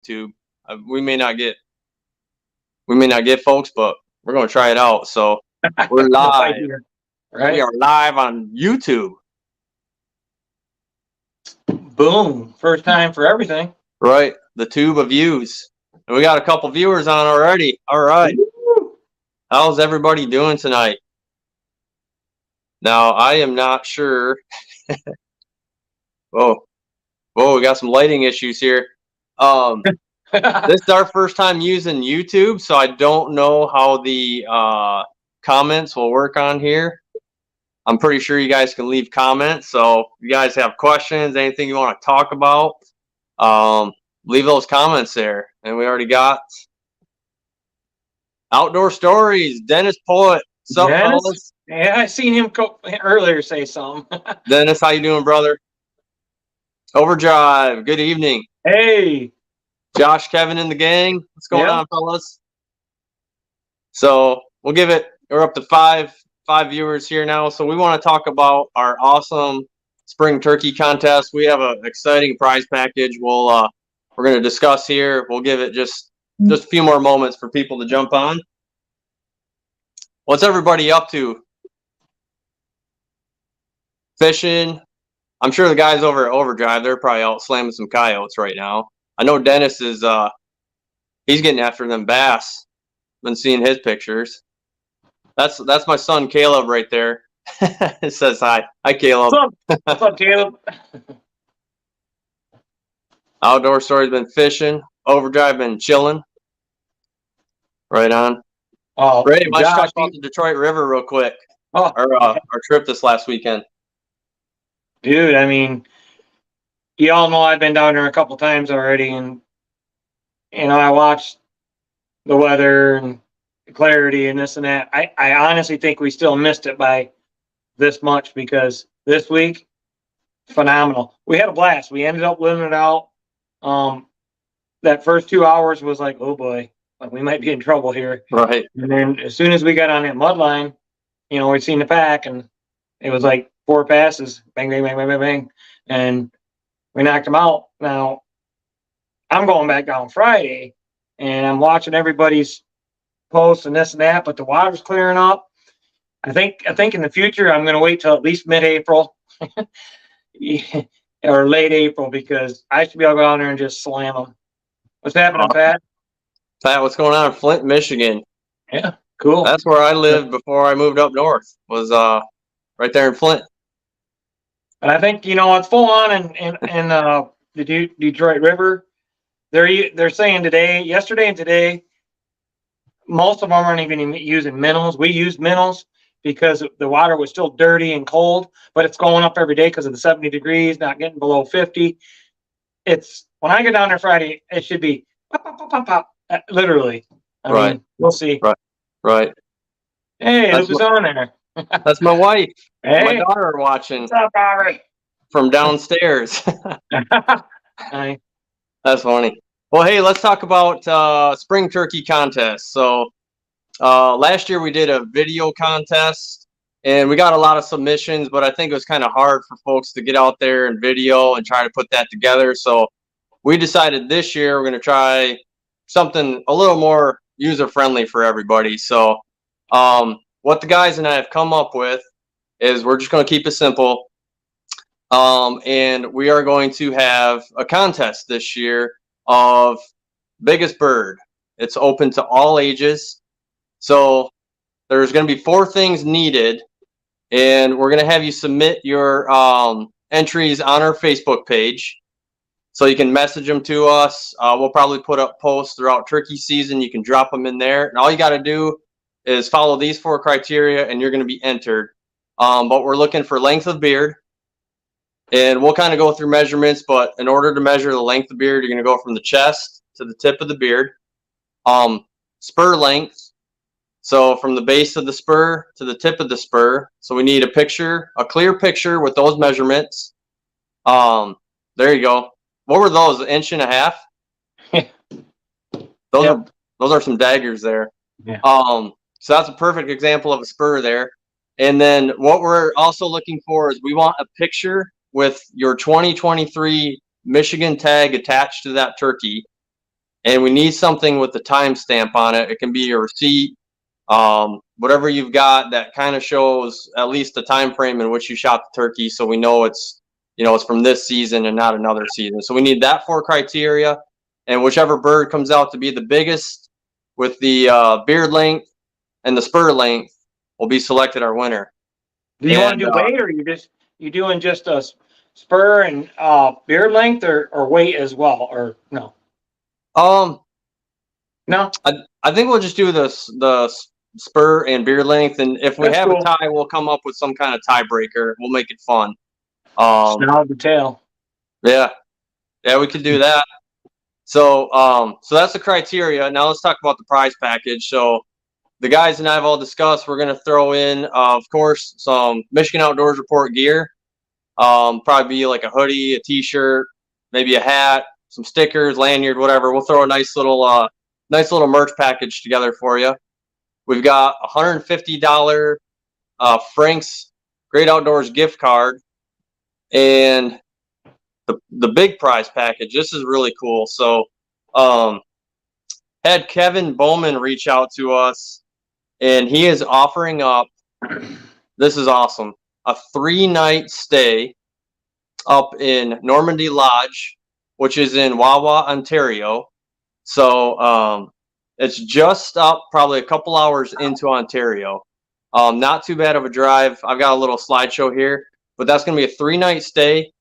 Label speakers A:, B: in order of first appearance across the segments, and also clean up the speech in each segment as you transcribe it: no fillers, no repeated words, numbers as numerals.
A: YouTube. We may not get folks, but we're gonna try it out. So we're live.
B: Right?
A: We are live on YouTube.
B: Boom! First time for everything.
A: Right, the tube of views, and we got a couple viewers on already. All right, how's everybody doing tonight? Now I am not sure. Whoa, we got some lighting issues here. This is our first time using YouTube, so I don't know how the comments will work on here. I'm pretty sure you guys can leave comments. So if you guys have questions, anything you want to talk about, leave those comments there. And we already got Outdoor Stories, Dennis Poet. What's up, fellas?
B: Yeah, I seen him earlier say something.
A: Dennis, how you doing, brother? Overdrive, good evening.
B: Hey.
A: Josh, Kevin, and the gang. What's going on, fellas? So we're up to five viewers here now. So we want to talk about our awesome spring turkey contest. We have an exciting prize package. We're going to discuss here. We'll give it just a few more moments for people to jump on. What's everybody up to? Fishing. I'm sure the guys over at Overdrive, they're probably out slamming some coyotes right now. I know Dennis is he's getting after them bass. Been seeing his pictures. That's my son Caleb right there. It says hi. Hi, Caleb.
B: What's up, Caleb?
A: Outdoor Stories been fishing. Overdrive been chilling. Right on.
B: Oh,
A: Ray, why don't you talk about the Detroit River real quick? Our trip this last weekend.
B: Dude, I mean, you all know I've been down there a couple times already, and I watched the weather and the clarity and this and that. I honestly think we still missed it by this much, because this week, phenomenal. We had a blast. We ended up living it out. That first 2 hours was like, oh boy, like we might be in trouble here.
A: Right.
B: And then as soon as we got on that mud line, we'd seen the pack, and it was like 4 passes, bang, bang, bang, bang, bang, bang, and we knocked them out. Now, I'm going back down Friday, and I'm watching everybody's posts and this and that, but the water's clearing up. I think in the future I'm going to wait till at least mid-April or late April, because I should be able to go down there and just slam them. What's happening, Pat?
A: Pat, what's going on in Flint, Michigan?
B: Yeah, cool.
A: That's where I lived before I moved up north. Was right there in Flint.
B: And I think it's full on in the Detroit River. They're saying yesterday and today, most of them aren't even using minnows. We used minnows because the water was still dirty and cold, but it's going up every day because of the 70 degrees, not getting below 50. It's when I get down there Friday, it should be pop, pop, pop, pop, pop, literally. I mean, we'll see.
A: Right.
B: Hey, look who's on there.
A: That's my wife.
B: Hey.
A: My daughter watching.
B: What's up, Bobby?
A: From downstairs.
B: Hi.
A: That's funny. Well, hey, let's talk about spring turkey contest. So last year we did a video contest, and we got a lot of submissions, but I think it was kind of hard for folks to get out there and video and try to put that together. So we decided this year we're going to try something a little more user-friendly for everybody. So what the guys and I have come up with is we're just going to keep it simple. And we are going to have a contest this year of biggest bird. It's open to all ages. So there's going to be 4 things needed, and we're going to have you submit your entries on our Facebook page. So you can message them to us. We'll probably put up posts throughout turkey season. You can drop them in there. And all you got to do is follow these 4 criteria, and you're going to be entered. But we're looking for length of beard. And we'll kind of go through measurements, but in order to measure the length of beard, you're going to go from the chest to the tip of the beard. Spur length. So from the base of the spur to the tip of the spur. So we need a clear picture with those measurements. There you go. What were those? 1.5 inches? Those are some daggers there.
B: Yeah.
A: So that's a perfect example of a spur there. And then what we're also looking for is we want a picture with your 2023 Michigan tag attached to that turkey. and we need something with the timestamp on it. It can be your receipt, whatever you've got that kind of shows at least the time frame in which you shot the turkey, so we know it's it's from this season and not another season. So we need that 4 criteria, and whichever bird comes out to be the biggest with the beard length and the spur length will be selected our winner.
B: Do you want
A: And,
B: to do weight, or you doing just a spur and beard length, or weight as well, or no? No.
A: I think we'll just do the spur and beard length, and if we
B: That's
A: have
B: cool.
A: a tie, we'll come up with some kind of tiebreaker. We'll make it fun.
B: Snout the tail.
A: Yeah, we could do that. So so that's the criteria. Now let's talk about the prize package. So the guys and I have all discussed, we're going to throw in, of course, some Michigan Outdoors Report gear. Probably be like a hoodie, a t-shirt, maybe a hat, some stickers, lanyard, whatever. We'll throw a nice little merch package together for you. We've got a $150 Frank's Great Outdoors gift card, and the big prize package. This is really cool. So had Kevin Bowman reach out to us, and he is offering up, this is awesome, a 3-night stay up in Normandy Lodge, which is in Wawa, Ontario. So it's just up probably a couple hours into Ontario. Not too bad of a drive. I've got a little slideshow here, but that's going to be a 3-night stay.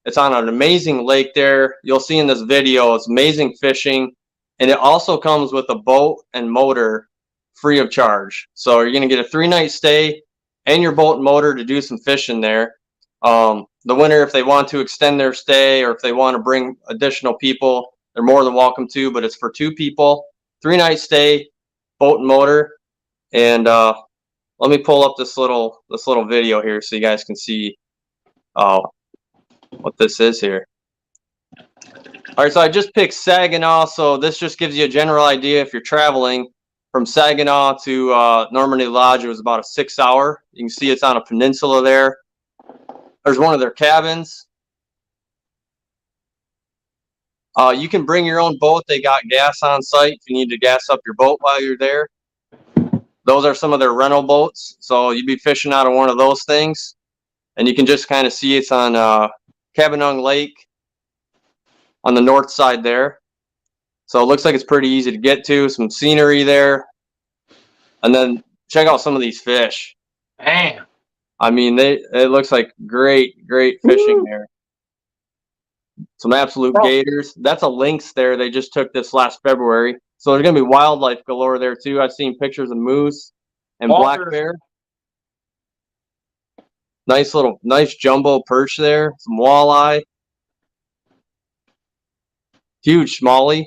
A: It's on an amazing lake there. You'll see in this video, it's amazing fishing. And it also comes with a boat and motor free of charge. So you're going to get a 3-night stay and your boat and motor to do some fishing there. The winner, if they want to extend their stay or if they want to bring additional people, they're more than welcome to, but it's for 2 people, 3-night stay, boat and motor. And let me pull up this little video here so you guys can see what this is here. All right, so I just picked Saginaw, so this just gives you a general idea. If you're traveling from Saginaw to Normandy Lodge, it was about a 6-hour. You can see it's on a peninsula there. There's one of their cabins. You can bring your own boat. They got gas on site if you need to gas up your boat while you're there. Those are some of their rental boats. So you'd be fishing out of one of those things. And you can just kind of see it's on Cabinong Lake on the north side there. So it looks like it's pretty easy to get to. Some scenery there. And then check out some of these fish.
B: Man.
A: I mean, it looks like great fishing there. Some absolute gators. That's a lynx there. They just took this last February. So there's going to be wildlife galore there too. I've seen pictures of moose and black bear. Nice jumbo perch there. Some walleye. Huge smallie.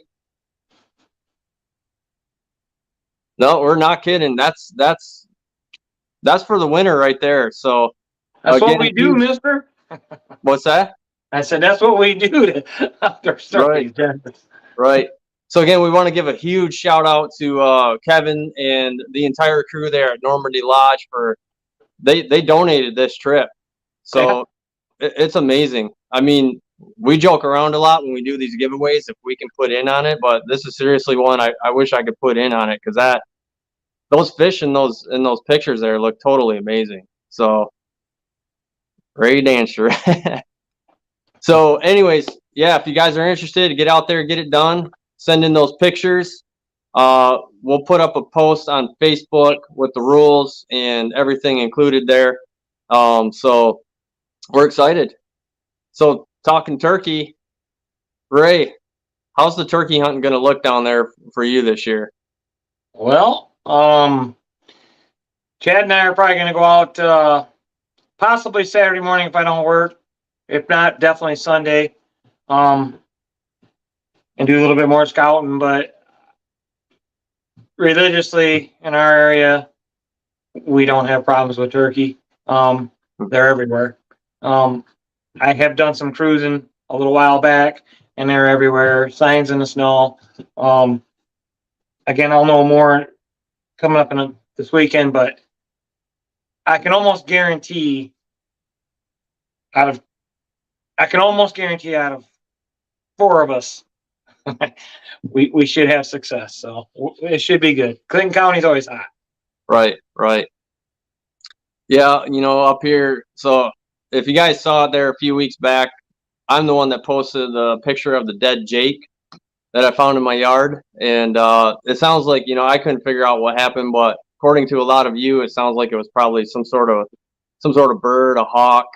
A: No, we're not kidding. That's for the winner right there. So
B: that's what we do, mister.
A: What's that?
B: I said that's what we do to outdoor stories.
A: Right. So again, we want to give a huge shout out to Kevin and the entire crew there at Normandy Lodge for they donated this trip. So it's amazing. I mean, we joke around a lot when we do these giveaways if we can put in on it, but this is seriously one I wish I could put in on it because those fish in those pictures there look totally amazing. So great answer. So anyways, yeah, if you guys are interested, get out there, get it done, send in those pictures. We'll put up a post on Facebook with the rules and everything included there. So we're excited. So talking turkey, Ray, how's the turkey hunting going to look down there for you this year?
B: Well, Chad and I are probably going to go out possibly Saturday morning if I don't work. If not, definitely Sunday. And do a little bit more scouting, but religiously in our area, we don't have problems with turkey. They're everywhere. I have done some cruising a little while back, and they're everywhere. Signs in the snow. Again, I'll know more coming up this weekend, but I can almost guarantee out of 4 of us, we should have success. So it should be good. Clinton County's always hot.
A: Right, right. Yeah, up here. So if you guys saw it there a few weeks back, I'm the one that posted the picture of the dead Jake that I found in my yard. And it sounds like, I couldn't figure out what happened, but according to a lot of you, it sounds like it was probably some sort of bird, a hawk,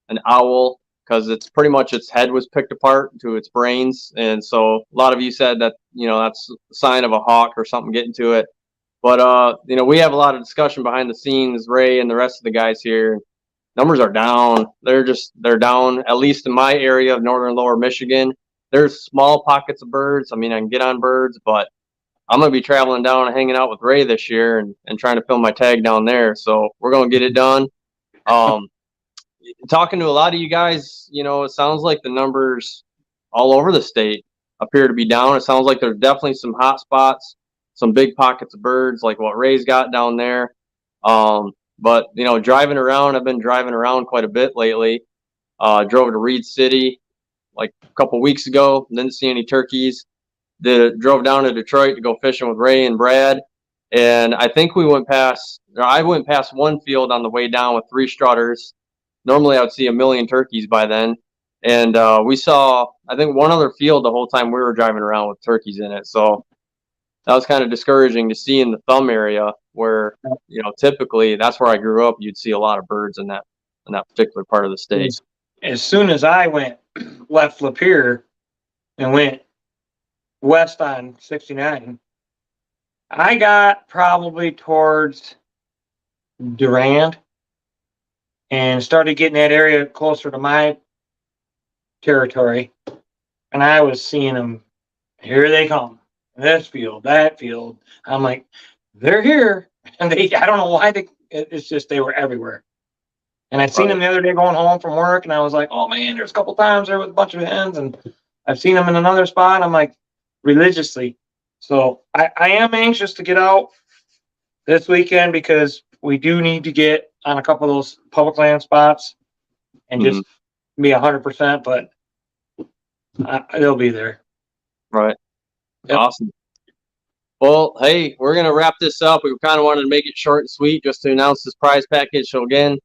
A: an owl, because it's pretty much its head was picked apart to its brains. And so a lot of you said that, that's a sign of a hawk or something getting to it. But we have a lot of discussion behind the scenes, Ray and the rest of the guys here. Numbers are down. They're down, at least in my area of northern lower Michigan. There's small pockets of birds. I mean, I can get on birds, but I'm going to be traveling down and hanging out with Ray this year and trying to fill my tag down there. So we're going to get it done. Talking to a lot of you guys, it sounds like the numbers all over the state appear to be down. It sounds like there's definitely some hot spots, some big pockets of birds like what Ray's got down there. But driving around, I've been driving around quite a bit lately. Drove to Reed City like a couple weeks ago, didn't see any turkeys. Drove down to Detroit to go fishing with Ray and Brad, and I think I went past one field on the way down with 3 strutters. Normally I would see a million turkeys by then, and we saw, I think, one other field the whole time we were driving around with turkeys in it. So that was kind of discouraging to see in the Thumb area where, typically that's where I grew up. You'd see a lot of birds in that particular part of the state.
B: As soon as I left Lapeer and went west on 69, I got probably towards Durand and started getting that area closer to my territory. And I was seeing them, here they come. This field, that field. I'm like, they're here. And I don't know why it's just, they were everywhere. And I seen them the other day going home from work, and I was like, oh man, there's a couple times there with a bunch of hens, and I've seen them in another spot. I'm like, religiously. So I am anxious to get out this weekend because we do need to get on a couple of those public land spots and just be 100%, but they'll be there.
A: Right.
B: Yep.
A: Awesome. Well, hey, we're going to wrap this up. We kind of wanted to make it short and sweet just to announce this prize package. So again,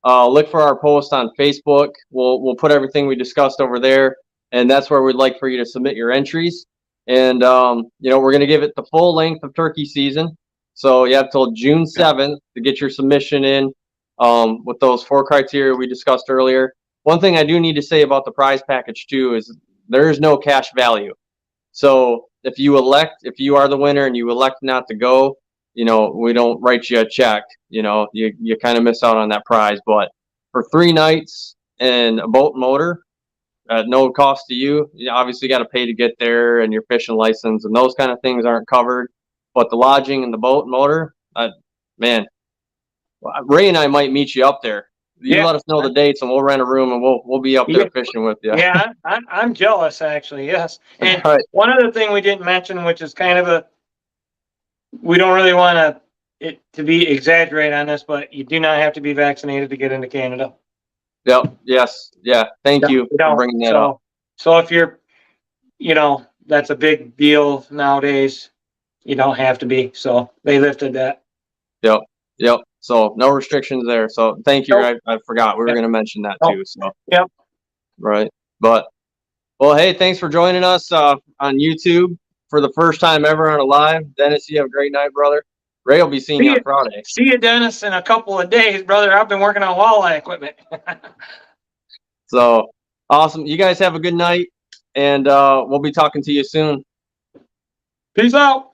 A: look for our post on Facebook. We'll put everything we discussed over there, and that's where we'd like for you to submit your entries. And, we're going to give it the full length of turkey season. So you have till June 7th to get your submission in with those 4 criteria we discussed earlier. One thing I do need to say about the prize package too is there is no cash value. So if you are the winner and you elect not to go, we don't write you a check. You kind of miss out on that prize. But for 3 nights and a boat and motor at no cost to you, you obviously got to pay to get there, and your fishing license and those kind of things aren't covered. But the lodging and the boat and motor, man, Ray and I might meet you up there. You let us know the dates, and we'll rent a room, and we'll be up there fishing with you.
B: Yeah, I'm jealous, actually. Yes. And one other thing we didn't mention, which is kind of we don't really want it to be exaggerate on this, but you do not have to be vaccinated to get into Canada.
A: Yep. Yes. Yeah. Thank you for bringing that up.
B: So if you're, that's a big deal nowadays. You don't have to be. So they lifted that.
A: Yep. So no restrictions there. So thank you. I forgot we were going to mention that too. So right. But well, hey, thanks for joining us on YouTube for the first time ever on a live. Dennis, you have a great night, brother. Ray will be seeing you on Friday.
B: See you, Dennis, in a couple of days, brother. I've been working on walleye equipment.
A: So awesome. You guys have a good night, and we'll be talking to you soon.
B: Peace out.